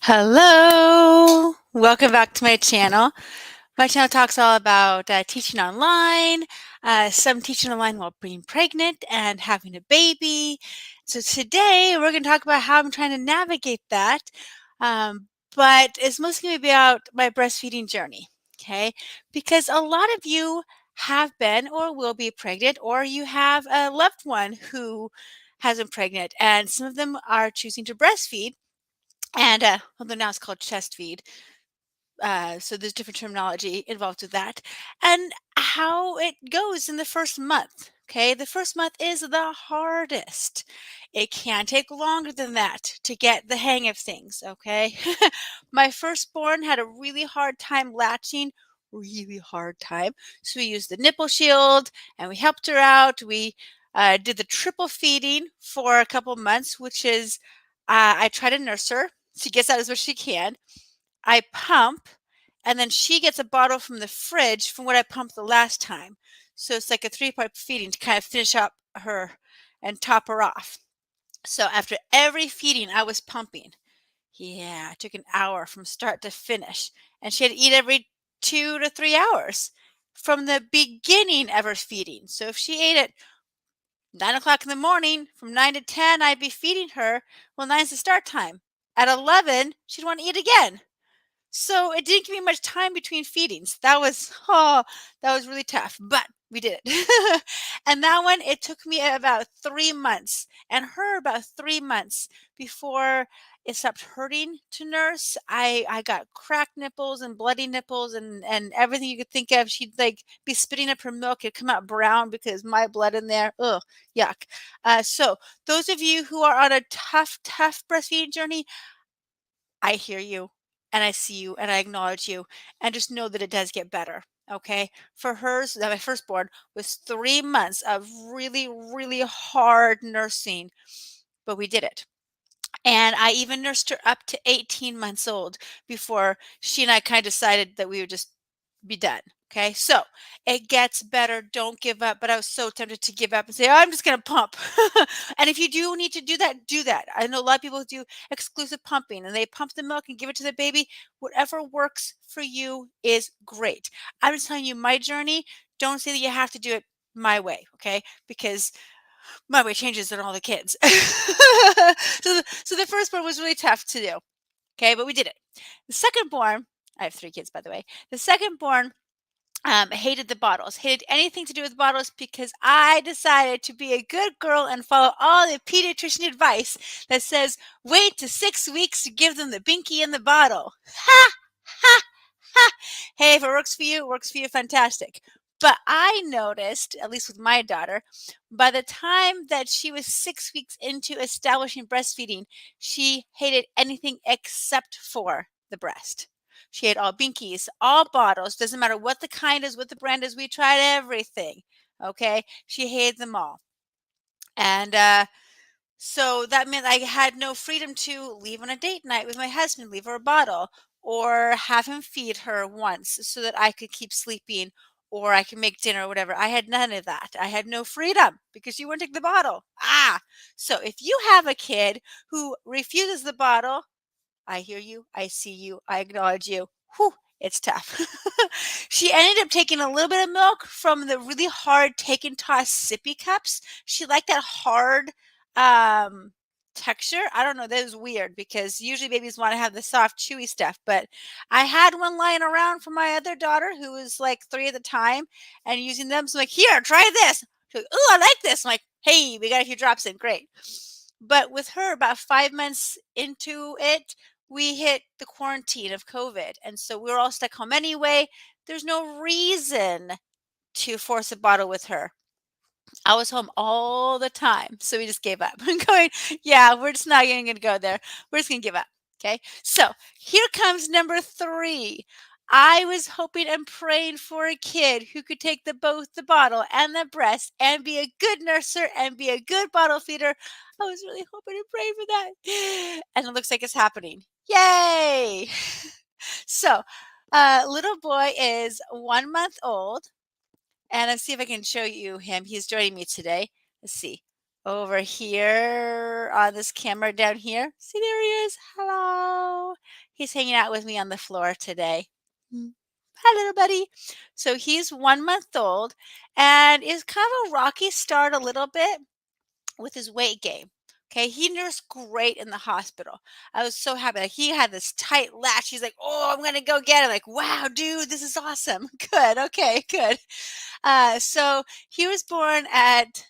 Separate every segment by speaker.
Speaker 1: Hello, welcome back to my channel. My channel talks all about teaching online, some teaching online while being pregnant and having a baby. So today we're going to talk about how I'm trying to navigate that, um, but it's mostly going to be about my breastfeeding journey, okay? Because a lot of you have been or will be pregnant, or you have a loved one who has been pregnant, and some of them are choosing to breastfeed and although now it's called chest feed, so there's different terminology involved with that, and how it goes in the first month. Okay, the first month is the hardest. It can take longer than that to get the hang of things. Okay, my firstborn had a really hard time latching, really hard time. So we used the nipple shield and we helped her out. We did the triple feeding for a couple months, which is I try to nurse her. She gets out as much as she can. I pump, and then she gets a bottle from the fridge from what I pumped the last time. So it's like a three-part feeding to kind of finish up her and top her off. So after every feeding, I was pumping. Yeah, it took an hour from start to finish. And she had to eat every 2 to 3 hours from the beginning of her feeding. So if she ate at 9 o'clock in the morning, from 9 to 10, I'd be feeding her. Well, 9's the start time. At 11, she'd want to eat again. So it didn't give me much time between feedings. That was really tough, but we did it. And that one, it took me about 3 months and her about 3 months before it stopped hurting to nurse. I got cracked nipples and bloody nipples and everything you could think of. She'd like be spitting up her milk. It'd come out brown because my blood in there. Ugh, yuck. So those of you who are on a tough breastfeeding journey, I hear you and I see you and I acknowledge you, and just know that it does get better. Okay. For hers, that my firstborn was 3 months of really, really hard nursing, but we did it. And I even nursed her up to 18 months old before she and I kind of decided that we would just be done. Okay. So it gets better. Don't give up. But I was so tempted to give up and say, oh, I'm just going to pump. And if you do need to do that, do that. I know a lot of people do exclusive pumping and they pump the milk and give it to the baby. Whatever works for you is great. I'm just telling you my journey. Don't say that you have to do it my way. Okay. Because my way changes than all the kids. So the first one was really tough to do. Okay, but we did it. The second born, I have 3 kids, by the way. The second born hated the bottles, hated anything to do with bottles because I decided to be a good girl and follow all the pediatrician advice that says wait to 6 weeks to give them the binky in the bottle. Ha! Ha! Ha! Hey, if it works for you, it works for you, fantastic. But I noticed, at least with my daughter, by the time that she was 6 weeks into establishing breastfeeding, she hated anything except for the breast. She ate all binkies, all bottles, doesn't matter what the kind is, what the brand is. We tried everything. Okay. She hated them all. And so that meant I had no freedom to leave on a date night with my husband, leave her a bottle, or have him feed her once so that I could keep sleeping or I could make dinner or whatever. I had none of that. I had no freedom because she wouldn't take the bottle. So if you have a kid who refuses the bottle, I hear you. I see you. I acknowledge you. Whew, it's tough. She ended up taking a little bit of milk from the really hard take and toss sippy cups. She liked that hard um, texture. I don't know. That was weird because usually babies want to have the soft, chewy stuff. But I had one lying around for my other daughter who was like 3 at the time and using them. So I'm like, here, try this. She's like, oh, I like this. I'm like, hey, we got a few drops in. Great. But with her, about 5 months into it, we hit the quarantine of COVID. And so we were all stuck home anyway. There's no reason to force a bottle with her. I was home all the time. So we just gave up. Going, yeah, we're just not even going to go there. We're just going to give up. Okay. So here comes number 3. I was hoping and praying for a kid who could take both the bottle and the breast and be a good nurser and be a good bottle feeder. I was really hoping and praying for that. And it looks like it's happening. Yay. So, little boy is 1 month old. And let's see if I can show you him. He's joining me today. Let's see. Over here on this camera down here. See, there he is. Hello. Hello. He's hanging out with me on the floor today. Mm. Hi, little buddy. So he's 1 month old and is kind of a rocky start a little bit with his weight gain. Okay, he nursed great in the hospital. I was so happy. Like, he had this tight latch. He's like, "Oh, I'm gonna go get him." Like, "Wow, dude, this is awesome." Good. Okay, good. So he was born at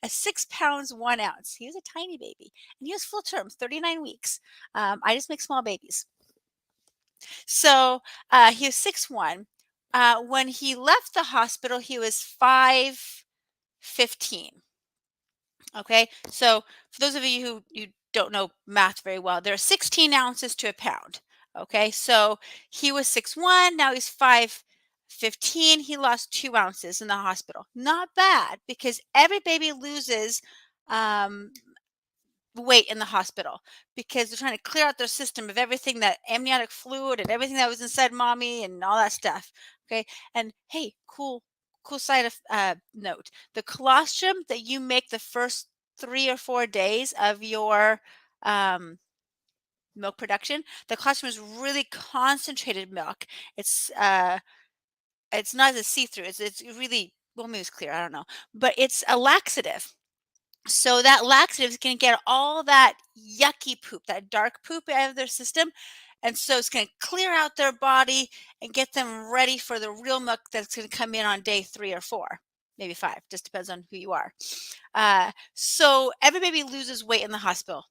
Speaker 1: 6 pounds 1 ounce. He was a tiny baby, and he was full term, 39 weeks. I just make small babies. So he was 6'1". When he left the hospital, he was 5'15". Okay, so for those of you who you don't know math very well, there are 16 ounces to a pound. Okay, so he was 6'1", now he's 5'15". He lost 2 ounces in the hospital. Not bad because every baby loses um, weight in the hospital because they're trying to clear out their system of everything, that amniotic fluid and everything that was inside mommy and all that stuff. Okay, and hey, cool side of note: the colostrum that you make the first 3 or 4 days of your um, milk production, the colostrum is really concentrated milk. It's uh, it's not as see-through. It's really, well, maybe it's clear. I don't know, but it's a laxative, so that laxative is going to get all that yucky poop, that dark poop out of their system. And so it's going to clear out their body and get them ready for the real milk that's going to come in on day 3 or 4, maybe 5, just depends on who you are. So every baby loses weight in the hospital,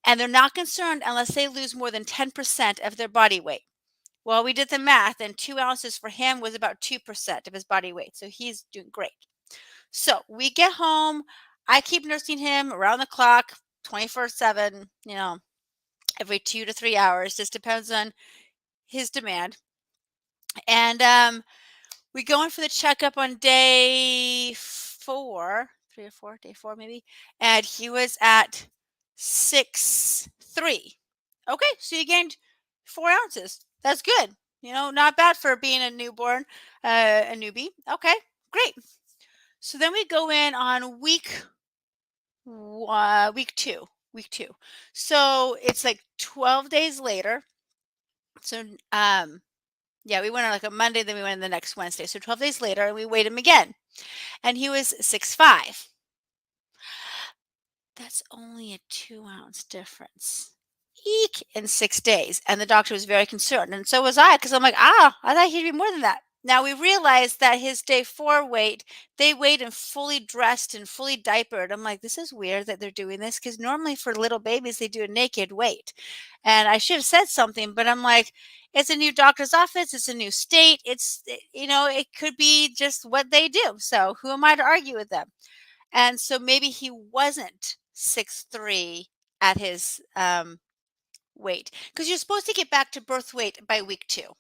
Speaker 1: and they're not concerned unless they lose more than 10% of their body weight. Well, we did the math, and 2 ounces for him was about 2% of his body weight. So he's doing great. So we get home. I keep nursing him around the clock, 24/7, every 2 to 3 hours. Just depends on his demand. And we go in for the checkup on day 4, 3 or 4, day 4 maybe. And he was at 6'3". Okay, so you gained 4 ounces. That's good. Not bad for being a newborn, a newbie. Okay, great. So then we go in on week 2. Week 2. So it's like 12 days later. So yeah, we went on like a Monday, then we went in the next Wednesday. So 12 days later, and we weighed him again, and he was 6'5". That's only a 2 ounce difference. Eek, in 6 days. And the doctor was very concerned. And so was I, because I'm like, I thought he'd be more than that. Now we realized that his day 4 weight, they weighed him fully dressed and fully diapered. I'm like, this is weird that they're doing this, because normally for little babies, they do a naked weight. And I should have said something, but I'm like, it's a new doctor's office. It's a new state. It could be just what they do. So who am I to argue with them? And so maybe he wasn't 6'3" at his weight, because you're supposed to get back to birth weight by week 2.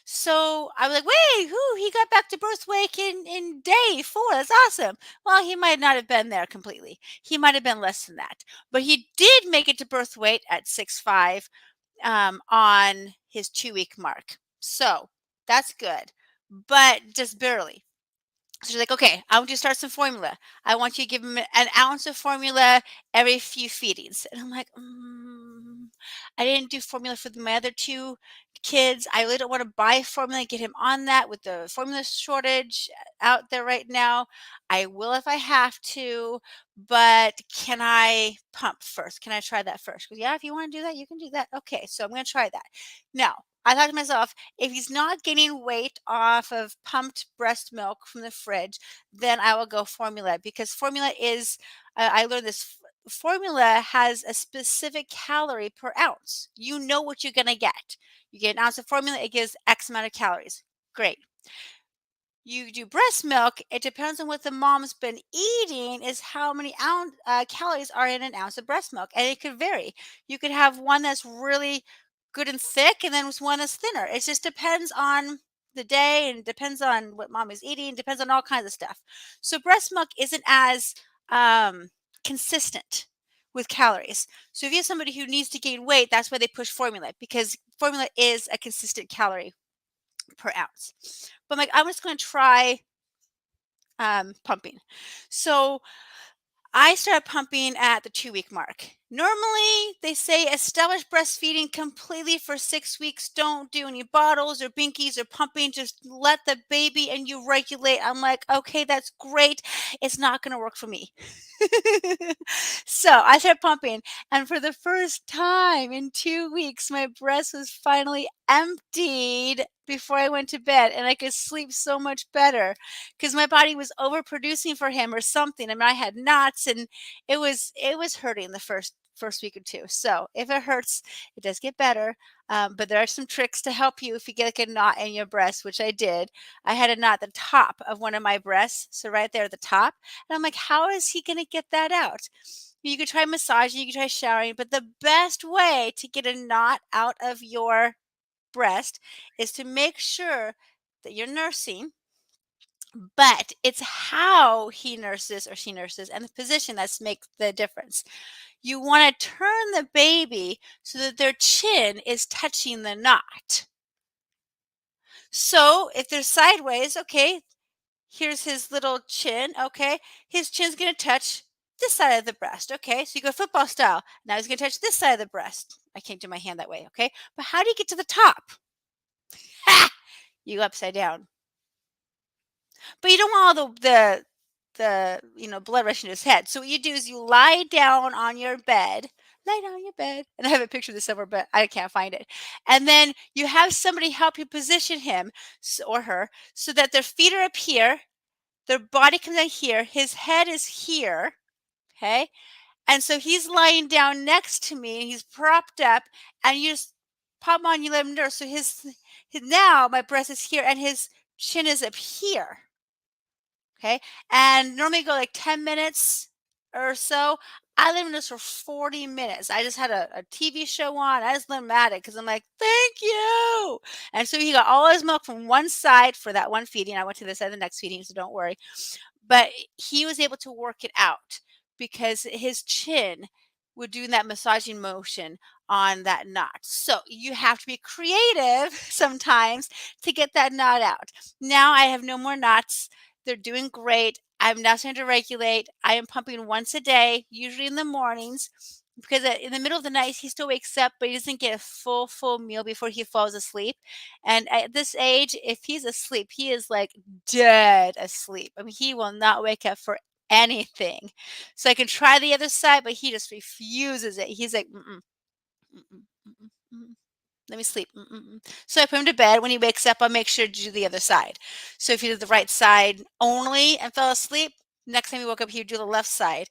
Speaker 1: So I was like, wait, he got back to birth weight in day 4. That's awesome. Well, he might not have been there completely. He might have been less than that. But he did make it to birth weight at 6'5" on his 2-week mark. So that's good, but just barely. So she's like, okay, I want you to start some formula. I want you to give him an ounce of formula every few feedings. And I'm like, I didn't do formula for my other 2 kids. I really don't want to buy formula and get him on that with the formula shortage out there right now. I will if I have to, but can I pump first? Can I try that first? Because yeah, if you want to do that, you can do that. Okay, so I'm going to try that. Now, I thought to myself, if he's not gaining weight off of pumped breast milk from the fridge, then I will go formula, because formula is, I learned this, formula has a specific calorie per ounce. You know what you're going to get. You get an ounce of formula, it gives X amount of calories. Great. You do breast milk, it depends on what the mom's been eating, is how many calories are in an ounce of breast milk. And it could vary. You could have one that's really good and thick, and then one that's thinner. It just depends on the day, and depends on what mom is eating, depends on all kinds of stuff. So breast milk isn't as consistent with calories. So if you have somebody who needs to gain weight, that's why they push formula, because formula is a consistent calorie per ounce. But I'm like, I'm just going to try pumping. So I started pumping at the 2-week mark. Normally, they say establish breastfeeding completely for 6 weeks. Don't do any bottles or binkies or pumping. Just let the baby and you regulate. I'm like, okay, that's great. It's not going to work for me. So I started pumping. And for the first time in 2 weeks, my breast was finally emptied before I went to bed. And I could sleep so much better because my body was overproducing for him or something. I mean, I had knots and it was hurting the first week or two. So if it hurts, it does get better. But there are some tricks to help you if you get like a knot in your breast, which I did. I had a knot at the top of one of my breasts, so right there at the top. And I'm like, how is he going to get that out? You could try massaging, you could try showering, but the best way to get a knot out of your breast is to make sure that you're nursing, but it's how he nurses or she nurses and the position that's makes the difference. You want to turn the baby so that their chin is touching the knot. So if they're sideways, okay, here's his little chin, okay, his chin's going to touch this side of the breast, okay, so you go football style. Now he's going to touch this side of the breast. I can't do my hand that way, okay, but how do you get to the top? Ha! You go upside down. But you don't want all the blood rushing to his head. So what you do is you lie down on your bed. Lie down on your bed. And I have a picture of this somewhere, but I can't find it. And then you have somebody help you position him or her so that their feet are up here, their body comes down here, his head is here. Okay. And so he's lying down next to me and he's propped up and you just pop him on, you let him nurse. So his now my breast is here and his chin is up here. Okay. And normally go like 10 minutes or so. I live in this for 40 minutes. I just had a TV show on. I just let him at it because I'm like, thank you. And so he got all his milk from one side for that one feeding. I went to the side of the next feeding, so don't worry. But he was able to work it out because his chin would do that massaging motion on that knot. So you have to be creative sometimes to get that knot out. Now I have no more knots. They're doing great. I'm now starting to regulate. I am pumping once a day, usually in the mornings, because in the middle of the night he still wakes up, but he doesn't get a full meal before he falls asleep. And at this age, if he's asleep, he is like dead asleep. I mean, he will not wake up for anything. So I can try the other side, but he just refuses it. He's like, mm-mm, mm-mm, mm-mm, mm-mm. Let me sleep. Mm-mm. So I put him to bed. When he wakes up, I'll make sure to do the other side. So if he did the right side only and fell asleep, next time he woke up, he would do the left side.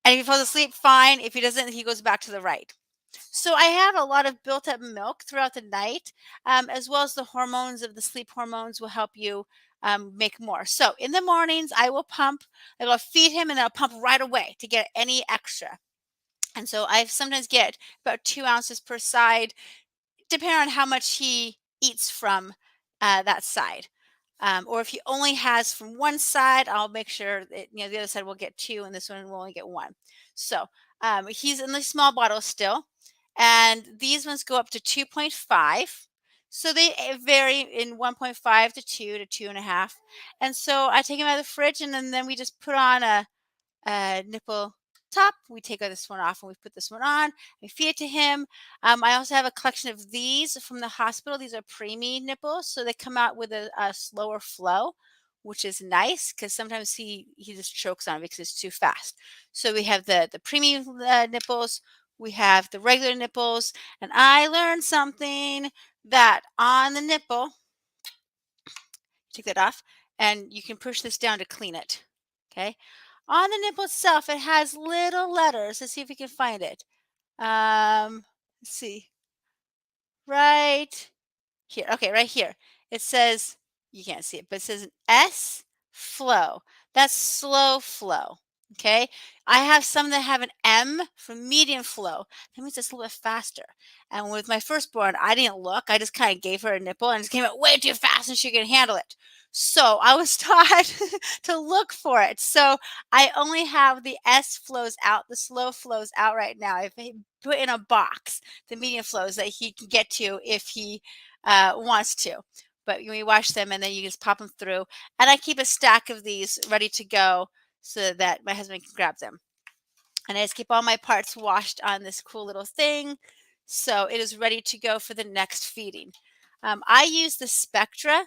Speaker 1: And if he falls asleep, fine. If he doesn't, he goes back to the right. So I have a lot of built up milk throughout the night, as well as the hormones of the sleep hormones will help you make more. So in the mornings, I will pump. I will feed him, and then I'll pump right away to get any extra. And so I sometimes get about 2 ounces per side, depending on how much he eats from that side. Or if he only has from one side, I'll make sure that the other side will get two, and this one will only get one. So he's in the small bottle still, and these ones go up to 2.5. So they vary in 1.5 to 2 to 2.5. And so I take him out of the fridge, and then we just put on a nipple top. We take this one off and we put this one on. We feed it to him. I also have a collection of these from the hospital. These are preemie nipples, so they come out with a slower flow, which is nice because sometimes he just chokes on it because it's too fast. So we have the preemie nipples. We have the regular nipples, and I learned something that on the nipple, take that off, and you can push this down to clean it. Okay. On the nipple itself, it has little letters. Let's see if we can find it. Let's see. Right here. Okay, right here. It says, you can't see it, but it says an S flow. That's slow flow. Okay. I have some that have an M for medium flow. That means it's a little bit faster. And with my firstborn, I didn't look. I just kind of gave her a nipple and it came out way too fast and she could handle it. So I was taught to look for it. So I only have the S flows out, the slow flows out right now. If I put in a box the medium flows that he can get to if he wants to. But we wash them and then you just pop them through. And I keep a stack of these ready to go so that my husband can grab them. And I just keep all my parts washed on this cool little thing. So it is ready to go for the next feeding. I use the Spectra.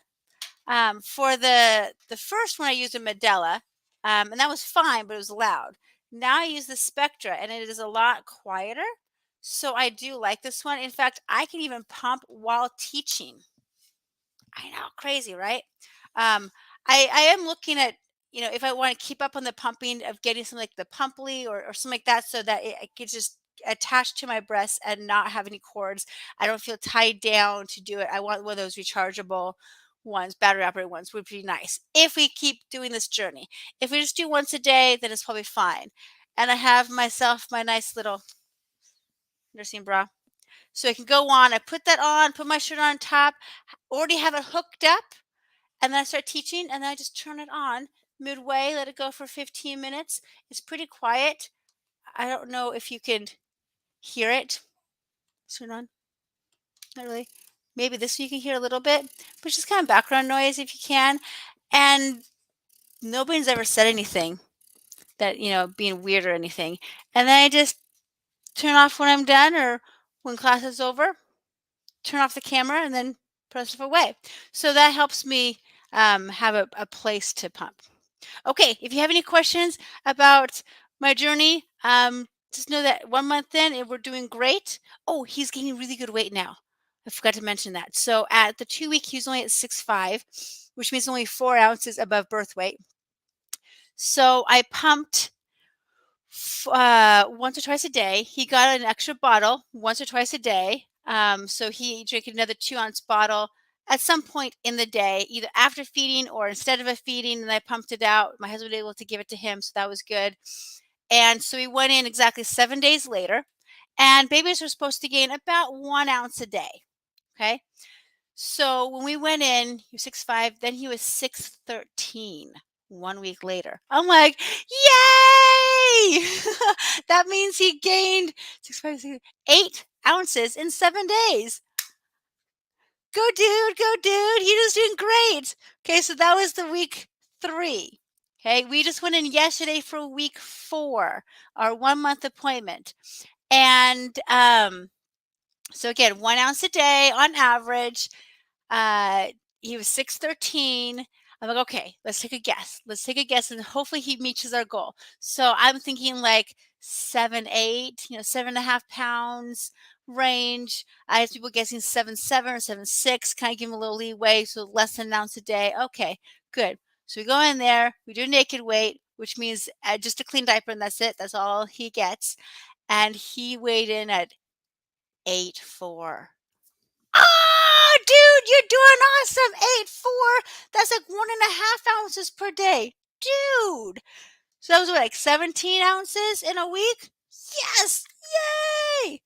Speaker 1: For the first one, I used a Medela, and that was fine, but it was loud. Now I use the Spectra, and it is a lot quieter. So I do like this one. In fact, I can even pump while teaching. I know, crazy, right? Um, I am looking at, if I want to keep up on the pumping of getting something like the Pumply or something like that so that it gets just attached to my breast and not have any cords. I don't feel tied down to do it. I want one of those rechargeable ones, battery operated ones would be nice if we keep doing this journey. If we just do once a day, then it's probably fine. And I have myself my nice little nursing bra. So I can go on. I put that on, put my shirt on top, already have it hooked up, and then I start teaching, and then I just turn it on midway, let it go for 15 minutes. It's pretty quiet. I don't know if you can hear it. Turn on. Not really. Maybe this you can hear a little bit, but just kind of background noise if you can. And nobody's ever said anything that, being weird or anything. And then I just turn off when I'm done or when class is over, turn off the camera, and then press it away. So that helps me have a place to pump. Okay, if you have any questions about my journey, just know that 1 month in, we're doing great. Oh, he's gaining really good weight now. I forgot to mention that. So at the 2 week, he was only at 6'5", which means only 4 ounces above birth weight. So I pumped once or twice a day. He got an extra bottle once or twice a day. So he drank another 2 ounce bottle at some point in the day, either after feeding or instead of a feeding, and I pumped it out. My husband was able to give it to him, so that was good. And so he went in exactly 7 days later, and babies are supposed to gain about 1 ounce a day. Okay. So when we went in, he was 6'5", then he was 6'13" 1 week later. I'm like, yay! That means he gained 8 ounces in 7 days. Go dude, go dude. He was doing great. Okay, so that was the week 3. Okay, we just went in yesterday for week 4, our 1 month appointment. And so again, 1 ounce a day on average. Uh, he was 6'13". I'm like, okay, let's take a guess. Let's take a guess, and hopefully he meets our goal. So I'm thinking like 7'8", 7.5 pounds range. I have people guessing 7'7" or 7'6", kind of give him a little leeway, so less than an ounce a day. Okay, good. So we go in there, we do naked weight, which means just a clean diaper, and that's it. That's all he gets. And he weighed in at 8'4". Oh, dude, you're doing awesome. 8'4". That's like 1.5 ounces per day. Dude. So that was what, like 17 ounces in a week? Yes. Yay.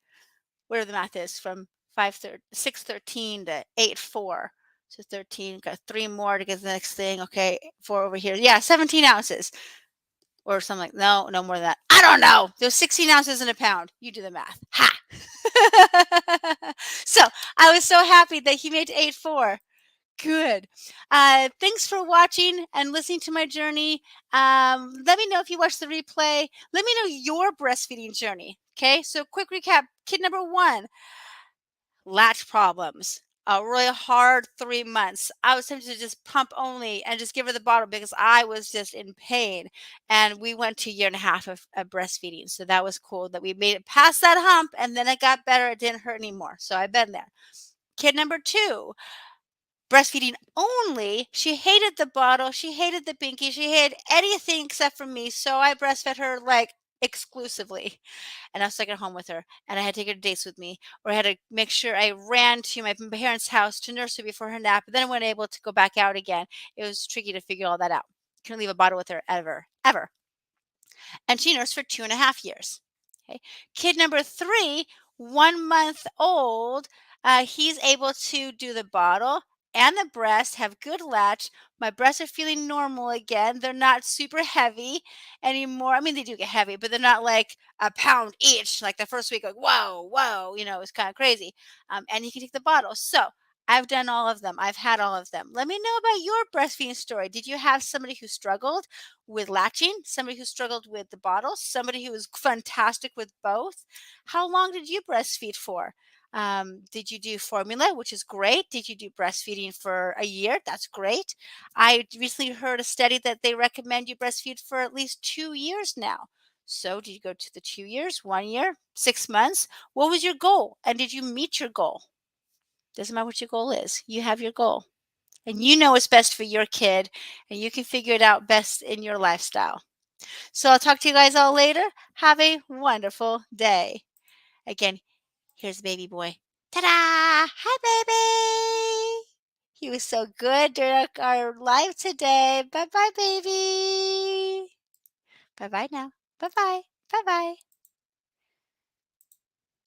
Speaker 1: Whatever the math is from 6'13" to 8'4". So 13, got 3 more to get the next thing. Okay, 4 over here. Yeah, 17 ounces. Or something like, no more than that. I don't know. There's 16 ounces in a pound. You do the math. Ha! So I was so happy that he made 8'4". Good. Thanks for watching and listening to my journey. Let me know if you watch the replay. Let me know your breastfeeding journey. Okay, so quick recap. Kid number 1, latch problems. A really hard 3 months. I was tempted to just pump only and just give her the bottle because I was just in pain. And we went to a year and a half of breastfeeding. So that was cool that we made it past that hump, and then it got better. It didn't hurt anymore. So I've been there. Kid number 2, breastfeeding only. She hated the bottle. She hated the binky. She hated anything except for me. So I breastfed her like exclusively. And I was stuck at home with her, and I had to take her to dates with me, or I had to make sure I ran to my parents' house to nurse her before her nap, but then I wasn't able to go back out again. It was tricky to figure all that out. Couldn't leave a bottle with her ever. And she nursed for 2.5 years. Okay. Kid number 3, 1 month old, he's able to do the bottle and the breast, have good latch. My breasts are feeling normal again. They're not super heavy anymore. I mean, they do get heavy, but they're not like a pound each. Like the first week, like, whoa, it's kind of crazy. And he can take the bottle. So I've done all of them. I've had all of them. Let me know about your breastfeeding story. Did you have somebody who struggled with latching, somebody who struggled with the bottle, somebody who was fantastic with both? How long did you breastfeed for? Did you do formula, which is great? Did you do breastfeeding for a year? That's great. I recently heard a study that they recommend you breastfeed for at least 2 years now. So, did you go to the 2 years, 1 year, 6 months? What was your goal? And did you meet your goal? Doesn't matter what your goal is. You have your goal. And you know what's best for your kid, and you can figure it out best in your lifestyle. So I'll talk to you guys all later. Have a wonderful day. Again, here's baby boy. Ta-da! Hi, baby! He was so good during our live today. Bye-bye, baby. Bye-bye now. Bye-bye. Bye-bye.